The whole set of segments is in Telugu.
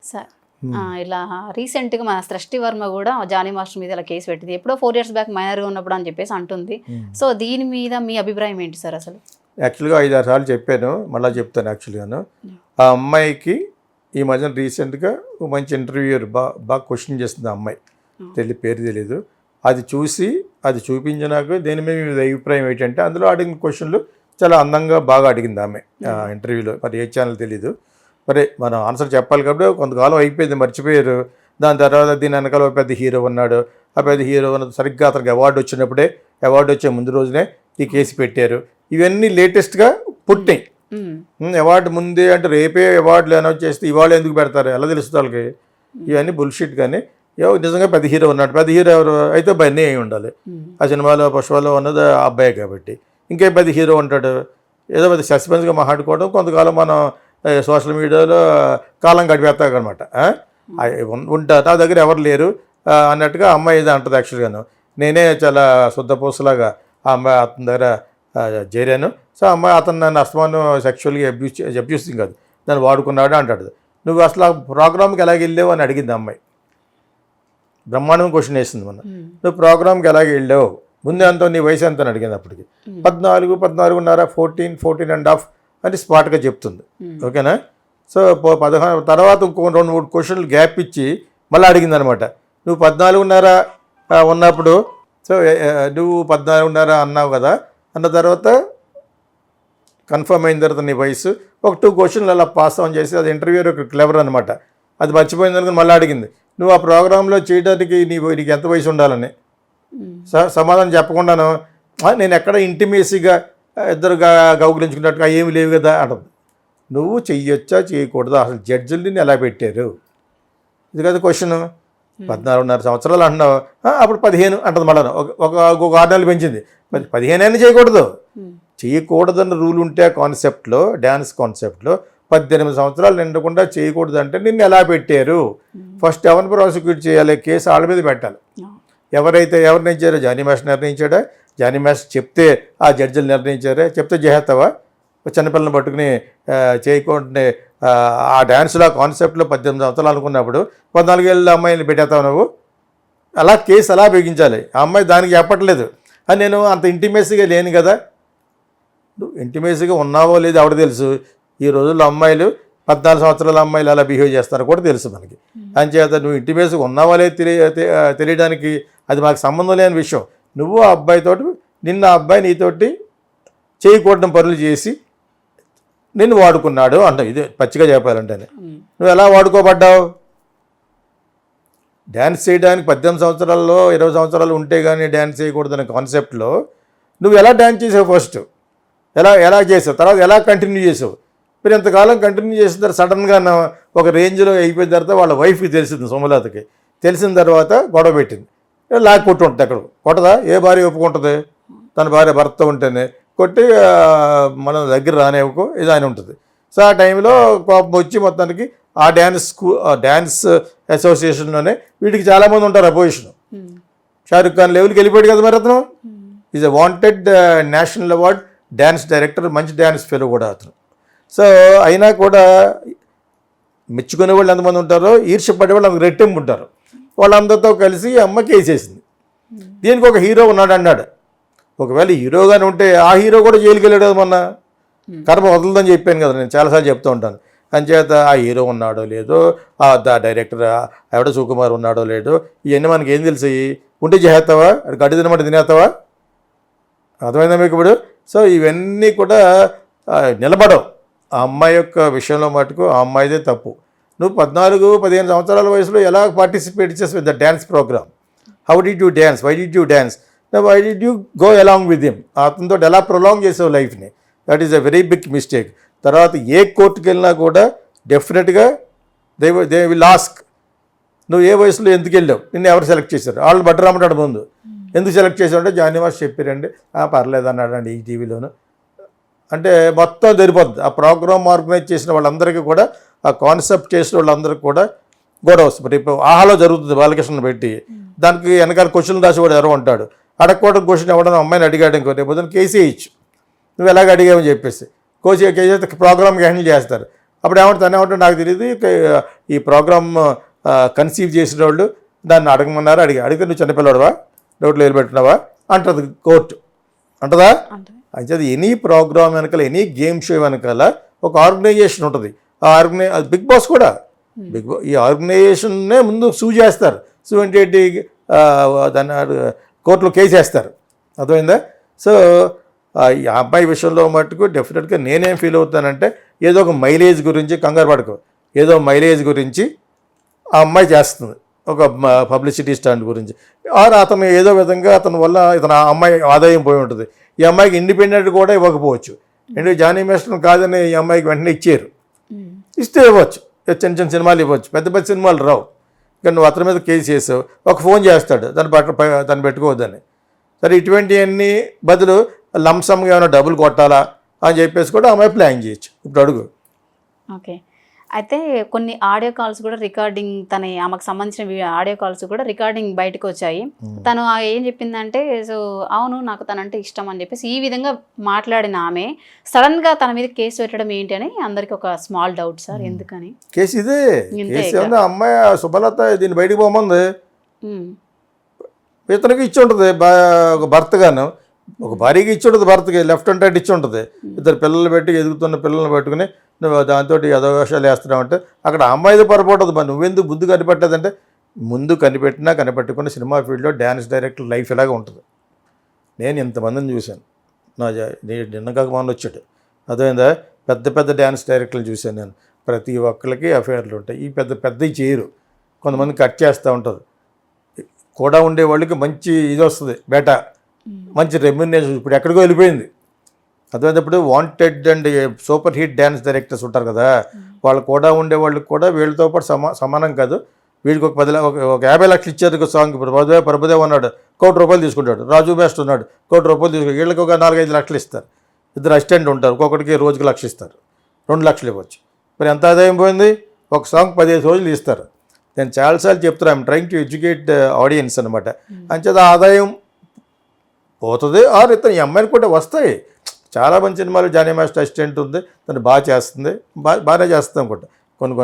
సార్ ఇలా రీసెంట్గా మన సృష్టి వర్మ కూడా జానీ మాస్టర్ మీద ఇలా కేసు పెట్టింది, ఎప్పుడో 4 years బ్యాక్ మైనర్గా ఉన్నప్పుడు అని చెప్పేసి అంటుంది. సో దీని మీద మీ అభిప్రాయం ఏంటి సార్? అసలు యాక్చువల్గా 5-6 సార్లు చెప్పాను, మళ్ళీ చెప్తాను. యాక్చువల్గాను ఆ అమ్మాయికి ఈ మధ్యన రీసెంట్గా మంచి ఇంటర్వ్యూయర్ బాగా క్వశ్చన్ చేస్తుంది. ఆ అమ్మాయి పేరు తెలీదు, అది చూసి అది చూపించినాక దేని మీద మీ అభిప్రాయం ఏంటంటే అందులో అడిగిన క్వశ్చన్లు చాలా అందంగా బాగా అడిగింది ఆమె ఇంటర్వ్యూలో. మరి ఏ ఛానల్ తెలీదు, మరి మనం ఆన్సర్ చెప్పాలి కాబట్టి కొంతకాలం అయిపోయింది, మర్చిపోయారు. దాని తర్వాత దీని వెనకాల ఒక పెద్ద హీరో ఉన్నాడు, ఆ పెద్ద హీరో ఉన్న సరిగ్గా అతనికి అవార్డు వచ్చినప్పుడే, అవార్డు వచ్చే ముందు రోజునే ఈ కేసు పెట్టారు. ఇవన్నీ లేటెస్ట్గా పుట్టినాయి. అవార్డు ముందే అంటే రేపే అవార్డులు అనౌన్స్ చేస్తే ఇవాళ ఎందుకు పెడతారు, ఎలా తెలుస్తుంది వాళ్ళకి? ఇవన్నీ బుల్షిట్. కానీ నిజంగా పెద్ద హీరో ఉన్నాడు, పెద్ద హీరో ఎవరు అయితే బన్నీ అయి ఉండాలి. ఆ సినిమాలో పుష్పలో ఉన్నది ఆ అబ్బాయి కాబట్టి ఇంకేం పెద్ద హీరో ఉంటాడు. ఏదో పెద్ద సస్పెన్స్గా మాట్లాడుకోవడం, కొంతకాలం మనం సోషల్ మీడియాలో కాలం గడిపేస్తాం అనమాట. ఉంటారు, నా దగ్గర ఎవరు లేరు అన్నట్టుగా అమ్మాయి ఏదో అంటుంది. యాక్చువల్గాను నేనే చాలా శుద్ధపూసలాగా ఆ అమ్మాయి అతని దగ్గర చేరాను. సో అమ్మాయి అతను నన్ను అస్తమానం సెక్షువల్గా అబ్యూసింగ్ కాదు, నన్ను వాడుకున్నాడు అంటాడు. నువ్వు అసలు ఆ ప్రోగ్రామ్కి ఎలాగ వెళ్ళావు అని అడిగింది అమ్మాయి. బ్రహ్మాండం క్వశ్చన్ వేసింది మొన్న. నువ్వు ప్రోగ్రామ్కి ఎలాగ వెళ్ళావు, ముందే అంత నీ వయసు ఎంత అని అడిగింది. అప్పటికి 14.5 14.5 అని స్పాట్గా చెప్తుంది. ఓకేనా? సో 15 తర్వాత ఇంకో 2-3 క్వశ్చన్లు గ్యాప్ ఇచ్చి మళ్ళీ అడిగింది అనమాట. నువ్వు 14.5 ఉన్నప్పుడు, సో నువ్వు 14.5 అన్నావు కదా, అన్న తర్వాత కన్ఫర్మ్ అయిన తర్వాత నీ వయసు ఒక 2 క్వశ్చన్లు అలా పాస్ ఆన్ చేసి, అది ఇంటర్వ్యూ ఒక క్లెవర్ అనమాట. అది మర్చిపోయింది అనుకుని మళ్ళీ అడిగింది, నువ్వు ఆ ప్రోగ్రాంలో చేయడానికి నీకు ఎంత వయసు ఉండాలని. సమాధానం చెప్పకుండాను నేను ఎక్కడ ఇంటిమేసీగా ఇద్దరు గౌగులించుకున్నట్టుగా ఏమి లేవు కదా అంటది. నువ్వు చెయ్యొచ్చా చేయకూడదు, అసలు జడ్జిల్ని ఎలా పెట్టారు, ఇది కదా క్వశ్చన్. 14.5 సంవత్సరాలు అంటున్నావు, అప్పుడు 15 అంటది. మళ్ళీ ఒక 6 నెలలు పెంచింది, 15 అయినా చేయకూడదన్న రూల్ ఉంటే ఆ కాన్సెప్ట్లో, డ్యాన్స్ కాన్సెప్ట్లో 18 సంవత్సరాలు నిండకుండా చేయకూడదు అంటే నిన్ను ఎలా పెట్టారు? ఫస్ట్ ఎవరిని ప్రాసిక్యూట్ చేయాలి, కేసు వాళ్ళ మీద పెట్టాలి. ఎవరు నిర్ణయించారో జానీ మాస్టర్ నిర్ణయించాడా, జానీ మాస్టర్ చెప్తే ఆ జడ్జిలు నిర్ణయించారా, చెప్తే చేస్తావా? చిన్నపిల్లల్ని పట్టుకుని చేయకుండా ఆ డ్యాన్స్లో కాన్సెప్ట్లో 18 సంవత్సరాలు అనుకున్నప్పుడు 14 ఏళ్ళ అమ్మాయిని పెట్టేస్తావు నువ్వు? అలా కేసు అలా బిగించాలి. ఆ అమ్మాయి దానికి చెప్పట్లేదు, అని నేను అంత ఇంటిమేసీగా లేను కదా. నువ్వు ఇంటిమేసీగా ఉన్నావో లేదో ఎవడ తెలుసు. ఈ రోజుల్లో అమ్మాయిలు 14 సంవత్సరాల అమ్మాయిలు అలా బిహేవ్ చేస్తారో కూడా తెలుసు మనకి. అంచేత నువ్వు ఇంటిమేసీగా ఉన్నావో లేదో తెలియడానికి అది మాకు సంబంధం లేని విషయం. నువ్వు ఆ అబ్బాయితోటి, నిన్న ఆ అబ్బాయి నీతోటి చేయకూడని పనులు చేసి నిన్ను వాడుకున్నాడు అంట. ఇదే పచ్చిగా చెప్పాలంటే. నువ్వు ఎలా వాడుకోబడ్డావు? డ్యాన్స్ చేయడానికి 18 సంవత్సరాల్లో 20 సంవత్సరాలు ఉంటే కానీ డ్యాన్స్ చేయకూడదనే కాన్సెప్ట్లో నువ్వు ఎలా డ్యాన్స్ చేసావు? ఫస్ట్ ఎలా చేసావు, తర్వాత ఎలా కంటిన్యూ చేసావు? మీరు ఎంతకాలం కంటిన్యూ చేసిన తర్వాత సడన్గా ఒక రేంజ్లో అయిపోయిన తర్వాత వాళ్ళ వైఫ్కి తెలిసింది, సుమలతకి తెలిసిన తర్వాత గొడవ పెట్టింది. లాక్ కొట్టి ఉంటుంది. అక్కడ కొట్టదా? ఏ భార్య ఒప్పుకుంటుంది? తన భార్య భర్త ఉంటేనే కొట్టి మనం దగ్గర రానివ్వకు ఇది అని ఉంటుంది. సో ఆ టైంలో కోపం వచ్చి మొత్తానికి ఆ డ్యాన్స్ అసోసియేషన్లోనే వీటికి చాలామంది ఉంటారు అపోజిషన్. షారుఖ్ ఖాన్ లెవెల్కి వెళ్ళిపోయాడు కదా మరి అతను. Is a wanted national award dance director, మంచి డ్యాన్స్ ఫెలో కూడా అతను. సో అయినా కూడా మెచ్చుకునే వాళ్ళు ఎంతమంది ఉంటారో, ఈర్ష్యపడే వాళ్ళు అందుకు రెట్టింపు ఉంటారు. వాళ్ళందరితో కలిసి అమ్మ కేసేసింది. దీనికి ఒక హీరో ఉన్నాడు అన్నాడు. ఒకవేళ హీరోగానే ఉంటే ఆ హీరో కూడా జైలుకి వెళ్ళాడు కదా మొన్న. కర్మ వదలదని చెప్పాను కదా, నేను చాలాసార్లు చెప్తూ ఉంటాను. అంచేత ఆ హీరో ఉన్నాడో లేదో, ఆ డైరెక్టర్ ఎవడో సుకుమార్ ఉన్నాడో లేదో, ఇవన్నీ మనకి ఏం తెలిసి ఉంటే చేస్తావా? గడ్డి తినమంటే తినేస్తావా? అర్థమైందా మీకు ఇప్పుడు? సో ఇవన్నీ కూడా నిలబడవు. ఆ అమ్మాయి యొక్క విషయంలో మటుకు ఆ అమ్మాయిదే తప్పు. నువ్వు 14-15 సంవత్సరాల వయసులో ఎలా పార్టిసిపేట్ చేసావు the dance program? How did you dance? Why did you dance? Why did you go along with him? అతనితో ఎలా ప్రొలాంగ్ చేసావు లైఫ్ని? That is a very big mistake. తర్వాత ఏ కోర్టుకి వెళ్ళినా కూడా డెఫినెట్గా దే విల్ ఆస్క్, నువ్వు ఏ వయసులో ఎందుకు వెళ్ళావు, నిన్ను ఎవరు సెలెక్ట్ చేశారు? వాళ్ళు బట్టరామంటాడు ముందు. ఎందుకు సెలెక్ట్ చేశారంటే జానీ మాస్టర్ చెప్పారండి, పర్లేదు అన్నాడండి ఈ టీవీలోను అంటే మొత్తం తెరిపోద్ది. ఆ ప్రోగ్రామ్ ఆర్గనైజ్ చేసిన వాళ్ళందరికీ కూడా, ఆ కాన్సెప్ట్ చేసిన వాళ్ళందరికీ కూడా గొడవ వస్తుంది. ఇప్పుడు ఆహాలో జరుగుతుంది బాలకృష్ణ పెట్టి, దానికి వెనకాల క్వశ్చన్ రాసి కూడా ఎవరో ఉంటాడు. అడగకూడదు క్వశ్చన్ ఎవడన్నా అమ్మాయిని అడిగాడు ఇంకో రేపు పొద్దున్న కేసు వేయచ్చు, నువ్వు ఎలాగ అడిగావని చెప్పేసి కేసు ప్రోగ్రామ్కి హ్యాండిల్ చేస్తారు. అప్పుడు ఏమంటే తను ఏమంటే నాకు తెలియదు ఈ ప్రోగ్రామ్ కన్సీవ్ చేసిన వాళ్ళు దాన్ని అడగమన్నారు. అడిగితే నువ్వు చిన్నపిల్లవాడువా, నోట్లో వేలు పెట్టినావా అంటది కోర్టు, అంటదా? అయితే అది ఎనీ ప్రోగ్రామ్ వెనకాల, ఎనీ గేమ్ షో వెనకాల ఒక ఆర్గనైజేషన్ ఉంటుంది. ఆ బిగ్ బాస్ కూడా ఈ ఆర్గనైజేషన్నే ముందు సూ చేస్తారు. సూ అంటే ఏంటి, దాన్ని కోర్టులో కేసు వేస్తారు. అర్థమైందా? సో ఈ అబ్బాయి విషయంలో మట్టుకు డెఫినెట్గా నేనేం ఫీల్ అవుతానంటే, ఏదో ఒక మైలేజ్ గురించి కంగారు పడకు, ఏదో మైలేజ్ గురించి ఆ అమ్మాయి చేస్తుంది, ఒక పబ్లిసిటీ స్టాండ్ గురించి. ఆర్ అతను ఏదో విధంగా అతని వల్ల ఇతను ఆ అమ్మాయి ఆదాయం పోయి ఉంటుంది. ఈ అమ్మాయికి ఇండిపెండెంట్ కూడా ఇవ్వకపోవచ్చు. ఎందుకంటే జానీ మాస్టర్ కాదని ఈ అమ్మాయికి వెంటనే ఇచ్చారు. ఇస్తే ఇవ్వచ్చు, చిన్న చిన్న సినిమాలు ఇవ్వచ్చు, పెద్ద పెద్ద సినిమాలు రావు. ఇక్కడ నువ్వు అతని మీద కేసు చేసావు, ఒక ఫోన్ చేస్తాడు దాన్ని పెట్టుకోవద్దని. సరే ఇటువంటివన్నీ బదులు లంసమ్గా ఏమైనా డబ్బులు కొట్టాలా అని చెప్పేసి కూడా అమ్మాయి ప్లాన్ చేయొచ్చు. ఇప్పుడు అడుగు. ఓకే, అయితే కొన్ని ఆడియో కాల్స్ కూడా రికార్డింగ్, ఆమెకు సంబంధించిన ఆడియో కాల్స్ కూడా రికార్డింగ్ బయటకు వచ్చాయి. తను ఏం చెప్పిందంటే, సో అవును నాకు తనంటే ఇష్టం అని చెప్పేసి ఈ విధంగా మాట్లాడిన ఆమె సడన్గా తన మీద కేసు పెట్టడం ఏంటి అని అందరికి ఒక స్మాల్ డౌట్ సార్. ఎందుకని కేసు ఇదే? కేసు ఏమన్నా అమ్మాయి సుబలత దీన్ని బయటకు పోమంది, ఇతనికి ఇచ్చి ఉంటుంది ఒక భర్తగాను, ఒక భార్యకి ఇచ్చి ఉంటుంది, భర్తకి లెఫ్ట్ అండ్ రైట్ ఇచ్చి ఉంటుంది. ఇద్దరు పిల్లలు పెట్టి ఎదుగుతున్న పిల్లల్ని పెట్టుకుని నువ్వు దాంతో అదోషాలు వేస్తున్నావు అంటే అక్కడ అమ్మాయిది పొరపాటు. మరి నువ్వెందుకు ముందు కనిపెట్టలేదంటే, ముందు కనిపెట్టినా కనిపెట్టకుండా సినిమా ఫీల్డ్లో డ్యాన్స్ డైరెక్టర్ లైఫ్ ఇలాగే ఉంటుంది. నేను ఇంతమందిని చూశాను, నిన్న కాక మొన్న వచ్చాడు, అదేందా పెద్ద పెద్ద డ్యాన్స్ డైరెక్టర్లు చూశాను నేను. ప్రతి ఒక్కరికి అఫైర్లు ఉంటాయి. ఈ పెద్దవి చేయరు, కొంతమంది కట్ చేస్తూ ఉంటారు. కూడా ఉండే వాళ్ళకి మంచి ఇది వస్తుంది, బేటా మంచి రెమ్యునరేషన్. ఇప్పుడు ఎక్కడికో వెళ్ళిపోయింది. అదేప్పుడు wanted and super hit dance directors ఉంటారు కదా, వాళ్ళు కూడా ఉండే వాళ్ళకి కూడా వీళ్ళతో పాటు సమానం కాదు. వీడికి ఒక 50 లక్షలు ఇచ్చారు ఒక సాంగ్. ఇప్పుడు ప్రభుదేవ్ ఉన్నాడు, ₹1,00,00,000 తీసుకుంటాడు. రాజు బెస్ట్ ఉన్నాడు, ₹1,00,00,000 తీసుకుంటాడు. వీళ్ళకి ఒక 4-5 లక్షలు ఇస్తారు. ఇద్దరు అసిస్టెంట్ ఉంటారు, ఒక్కొక్కడికి రోజుకి 1,00,000 ఇస్తారు, 2 లక్షలు ఇవ్వచ్చు. మరి ఎంత ఆదాయం పోయింది? ఒక సాంగ్ 15 రోజులు ఇస్తారు. నేను చాలాసార్లు చెప్తాను, I'm trying to educate audience అనమాట. అంచేత ఆదాయం పోతుంది. ఆర్ ఇతను ఈ అమ్మాయిని కూడా వస్తాయి. చాలా మంచి సినిమాలు జానీ మాస్టర్ అసిస్టెంట్ ఉంది, తను బాగా చేస్తుంది, బాగానే చేస్తుంది అనుకుంటా. కొన్ని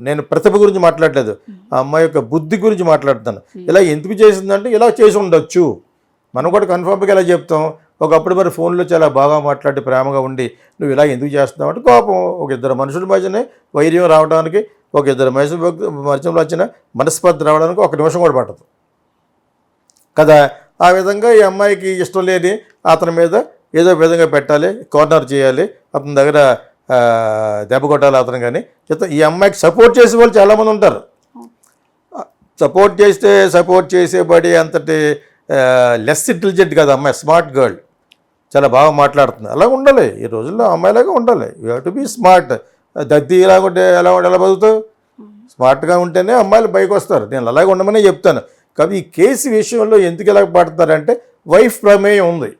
నేను ప్రతిభ గురించి మాట్లాడలేదు, ఆ అమ్మాయి యొక్క బుద్ధి గురించి మాట్లాడుతాను. ఇలా ఎందుకు చేసిందంటే ఇలా చేసి ఉండొచ్చు. మనం కూడా కన్ఫర్మ్గా ఇలా చెప్తాం. ఒకప్పుడు మరి ఫోన్లో చాలా బాగా మాట్లాడి ప్రేమగా ఉండి నువ్వు ఇలా ఎందుకు చేస్తున్నావు అంటే కోపం. ఒక ఇద్దరు మనుషుల మధ్యనే వైర్యం రావడానికి, ఒక ఇద్దరు మనుషుల వచ్చిన మనస్పర్ధ రావడానికి 1 నిమిషం కూడా పట్టదు కదా. ఆ విధంగా ఈ అమ్మాయికి ఇష్టం లేని అతని మీద ఏదో విధంగా పెట్టాలి, కార్నర్ చేయాలి, అతని దగ్గర దెబ్బ కొట్టాలి అతను. కానీ ఈ అమ్మాయికి సపోర్ట్ చేసే వాళ్ళు చాలామంది ఉంటారు. సపోర్ట్ చేసేబడి అంతటి లెస్ ఇంటెలిజెంట్ కాదు అమ్మాయి, స్మార్ట్ గర్ల్, చాలా బాగా మాట్లాడుతుంది. అలా ఉండాలి ఈ రోజుల్లో, అమ్మాయిలాగా ఉండాలి. You have to be smart. దద్ది ఇలాగుంటే ఎలా బతుకుతావు? స్మార్ట్గా ఉంటేనే అమ్మాయిలు పైకి వస్తారు. నేను అలాగే ఉండమనే చెప్తాను. కాబట్టి ఈ కేసు విషయంలో ఎందుకు ఇలా పడతారంటే వైఫ్ ప్రమేయం ఉంది,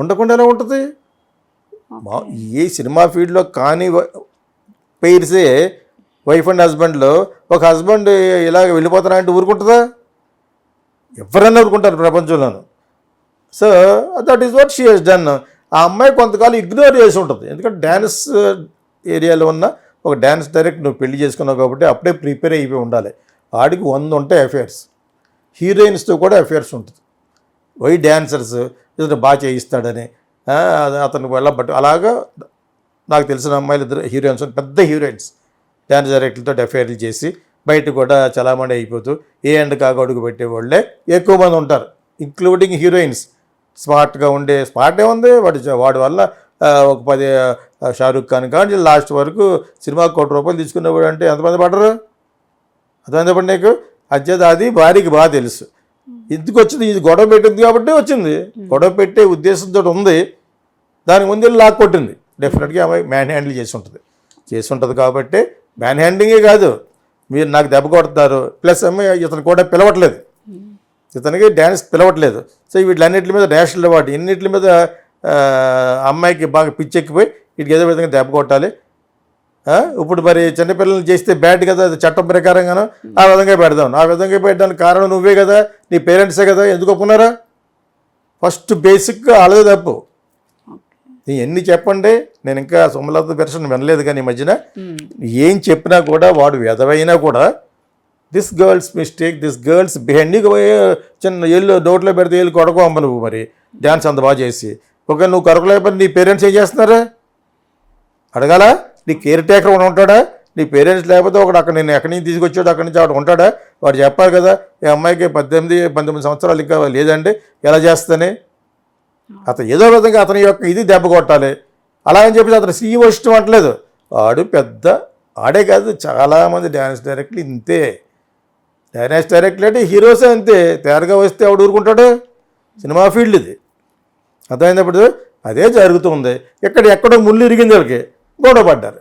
ఉండకుండా ఎలా ఉంటుంది? ఏ సినిమా ఫీల్డ్లో కానీ పెయిర్సే వైఫ్ అండ్ హస్బెండ్లో ఒక హస్బెండ్ ఇలాగ వెళ్ళిపోతారా అంటే ఊరుకుంటుందా? ఎవరైనా ఊరుకుంటారు ప్రపంచంలోనూ. So that is what she has done. ఆ అమ్మాయి కొంతకాలం ఇగ్నోర్ చేసి ఉంటుంది. ఎందుకంటే డ్యాన్స్ ఏరియాలో ఉన్న ఒక డ్యాన్స్ డైరెక్టర్ నువ్వు పెళ్లి చేసుకున్నావు కాబట్టి అప్పుడే ప్రిపేర్ అయిపోయి ఉండాలి. ఆడికి 100 ఉంటాయి అఫేర్స్. హీరోయిన్స్తో కూడా అఫేర్స్ ఉంటుంది. వై డ్యాన్సర్స్ ఇతను బాగా చేయిస్తాడని అతను వెళ్ళబట్టు అలాగా నాకు తెలిసిన అమ్మాయిలు ఇద్దరు హీరోయిన్స్, పెద్ద హీరోయిన్స్ డ్యాన్స్ డైరెక్టర్తో అఫేర్లు చేసి బయట కూడా చాలామంది అయిపోతూ ఏ ఎండ్ కాగా అడుగు పెట్టేవాళ్ళే ఎక్కువ మంది ఉంటారు, ఇంక్లూడింగ్ హీరోయిన్స్. స్మార్ట్గా ఉండే, స్మార్ట్ ఏముంది వాడి వల్ల ఒక 10 షారూఖ్ ఖాన్ కానీ లాస్ట్ వరకు సినిమాకి ₹1,00,00,000 తీసుకునేవాడు అంటే ఎంతమంది పడరు? అర్థమైంది పడి నీకు? అది భార్యకి బాగా తెలుసు. ఎందుకు వచ్చింది? ఇది గొడవ పెట్టింది కాబట్టి వచ్చింది. గొడవ పెట్టే ఉద్దేశంతో ఉంది. దానికి ముందు లాక్ కొట్టింది. డెఫినెట్గా ఆమె మ్యాన్ హ్యాండిల్ చేసి ఉంటుంది కాబట్టి మ్యాన్ హ్యాండింగే కాదు, మీరు నాకు దెబ్బ కొడతారు ప్లస్ ఇతను కూడా పిలవట్లేదు, ఇతనికి డ్యాన్స్ పిలవట్లేదు. సో వీటిలన్నింటి మీద నేషనల్ అవార్డు ఇన్నింటి మీద అమ్మాయికి బాగా పిచ్చెక్కిపోయి వీటికి ఏదో విధంగా దెబ్బ కొట్టాలి. ఇప్పుడు మరి చిన్నపిల్లలు చేస్తే బ్యాడ్ కదా, అది చట్టం ప్రకారంగాను ఆ విధంగా పెడదాం. ఆ విధంగా పెట్టడానికి కారణం నువ్వే కదా, నీ పేరెంట్సే కదా. ఎందుకు ఒప్పుకున్నారా? ఫస్ట్ బేసిక్గా అలాగే తప్పు. ఎన్ని చెప్పండి, నేను ఇంకా సుమలత వెర్షన్ వినలేదు కానీ ఈ మధ్యన ఉమ్, ఏం చెప్పినా కూడా వాడు ఎదవైనా కూడా this girls mistake, this girls behind. నీకు చిన్న ఏళ్ళు నోట్లో పెడితే ఏళ్ళు కొడకు అమ్మ నువ్వు మరి డ్యాన్స్ అంత బాగా చేసి. ఒక నువ్వు కొరకలేకపోతే నీ పేరెంట్స్ ఏం చేస్తున్నారా అడగాల? నీ కేర్ టేకర్ ఒకడు ఉంటాడా? నీ పేరెంట్స్ లేకపోతే ఒకడు అక్కడ నేను ఎక్కడి నుంచి తీసుకొచ్చాడు అక్కడి నుంచి అక్కడ ఉంటాడా? వాడు చెప్పాలి కదా, ఈ అమ్మాయికి 18 సంవత్సరాలు ఇంకా లేదండి, ఎలా చేస్తానే? అతను ఏదో విధంగా అతని యొక్క ఇది దెబ్బ కొట్టాలి. అలా అని చెప్పేసి అతను సీఈఓ ఇష్టం అంటలేదు. వాడు పెద్ద ఆడే కాదు, చాలామంది డ్యాన్స్ డైరెక్టర్లు ఇంతే. డ్యాన్స్ డైరెక్టర్లు అంటే హీరోసే అంతే. తేరగా వస్తే ఆవిడ ఊరుకుంటాడు. సినిమా ఫీల్డ్ ఇది, అర్థమైనప్పుడు అదే జరుగుతుంది. ఎక్కడో ముళ్ళు ఇరిగింది వాళ్ళకి, గొడవ పడ్డారు.